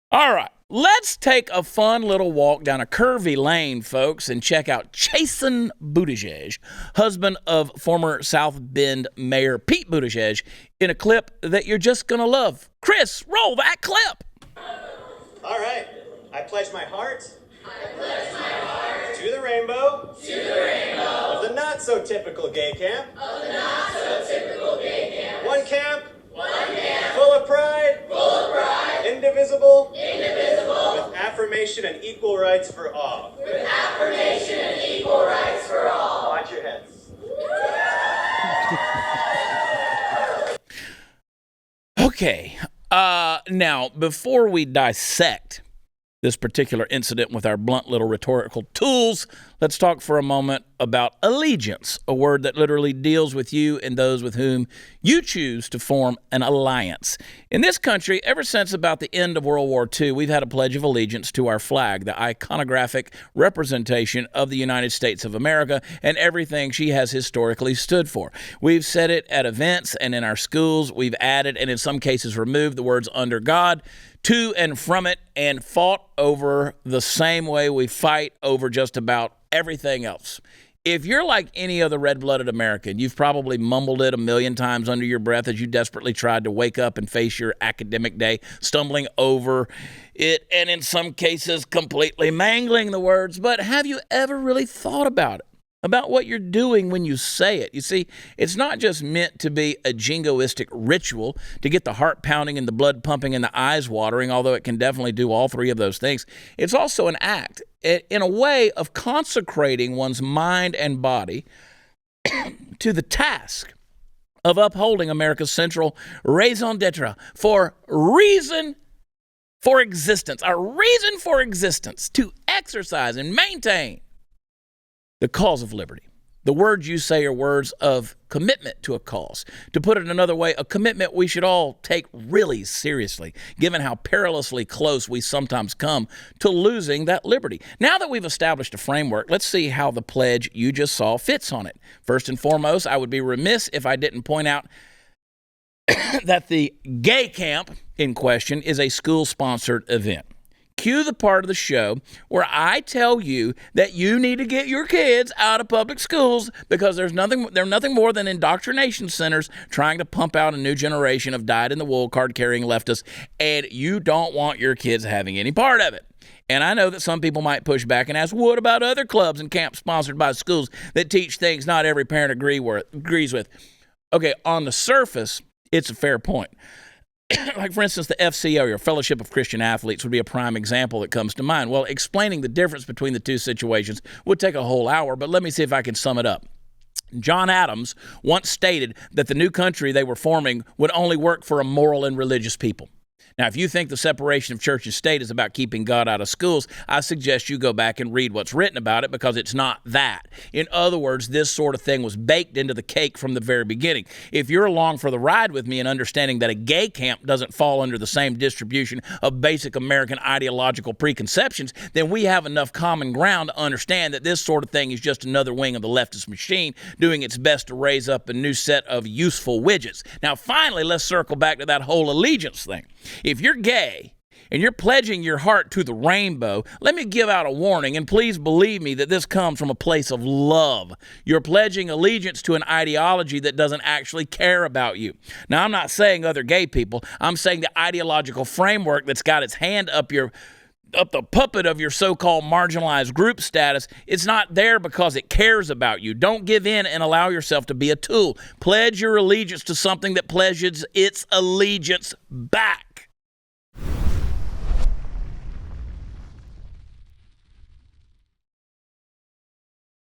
All right, let's take a fun little walk down a curvy lane, folks, and check out Chasten Buttigieg, husband of former South Bend Mayor Pete Buttigieg, in a clip that you're just going to love. Chris, roll that clip. All right, I pledge my heart. I pledge my heart to the rainbow. To the rainbow. Of the not-so-typical gay camp. Of the not-so-typical gay camp. One camp. One camp. Full of pride. Full of pride. Indivisible. Indivisible. With affirmation and equal rights for all. With affirmation and equal rights for all. Watch your heads. Okay, now, before we dissect this particular incident with our blunt little rhetorical tools, let's talk for a moment about allegiance, a word that literally deals with you and those with whom you choose to form an alliance. In this country, ever since about the end of World War II, we've had a pledge of allegiance to our flag, the iconographic representation of the United States of America and everything she has historically stood for. We've said it at events and in our schools. We've added and in some cases removed the words under God to and from it, and fought over the same way we fight over just about everything else. If you're like any other red-blooded American, you've probably mumbled it a million times under your breath as you desperately tried to wake up and face your academic day, stumbling over it and in some cases completely mangling the words. But have you ever really thought about it? About what you're doing when you say it? You see, it's not just meant to be a jingoistic ritual to get the heart pounding and the blood pumping and the eyes watering, although it can definitely do all three of those things. It's also an act, in a way, of consecrating one's mind and body to the task of upholding America's central raison d'etre for reason for existence, a reason for existence, to exercise and maintain the cause of liberty. The words you say are words of commitment to a cause. To put it another way, a commitment we should all take really seriously, given how perilously close we sometimes come to losing that liberty. Now that we've established a framework, let's see how the pledge you just saw fits on it. First and foremost, I would be remiss if I didn't point out that the gay camp in question is a school-sponsored event. Cue the part of the show where I tell you that you need to get your kids out of public schools because they're nothing more than indoctrination centers trying to pump out a new generation of dyed-in-the-wool card-carrying leftists, and you don't want your kids having any part of it. And I know that some people might push back and ask, what about other clubs and camps sponsored by schools that teach things not every parent agrees with? Okay, on the surface, it's a fair point. Like, for instance, the FCO, or Fellowship of Christian Athletes, would be a prime example that comes to mind. Well, explaining the difference between the two situations would take a whole hour, but let me see if I can sum it up. John Adams once stated that the new country they were forming would only work for a moral and religious people. Now, if you think the separation of church and state is about keeping God out of schools, I suggest you go back and read what's written about it, because it's not that. In other words, this sort of thing was baked into the cake from the very beginning. If you're along for the ride with me in understanding that a gay camp doesn't fall under the same distribution of basic American ideological preconceptions, then we have enough common ground to understand that this sort of thing is just another wing of the leftist machine doing its best to raise up a new set of useful widgets. Now, finally, let's circle back to that whole allegiance thing. If you're gay and you're pledging your heart to the rainbow, let me give out a warning, and please believe me that this comes from a place of love. You're pledging allegiance to an ideology that doesn't actually care about you. Now, I'm not saying other gay people. I'm saying the ideological framework that's got its hand up the puppet of your so-called marginalized group status. It's not there because it cares about you. Don't give in and allow yourself to be a tool. Pledge your allegiance to something that pledges its allegiance back.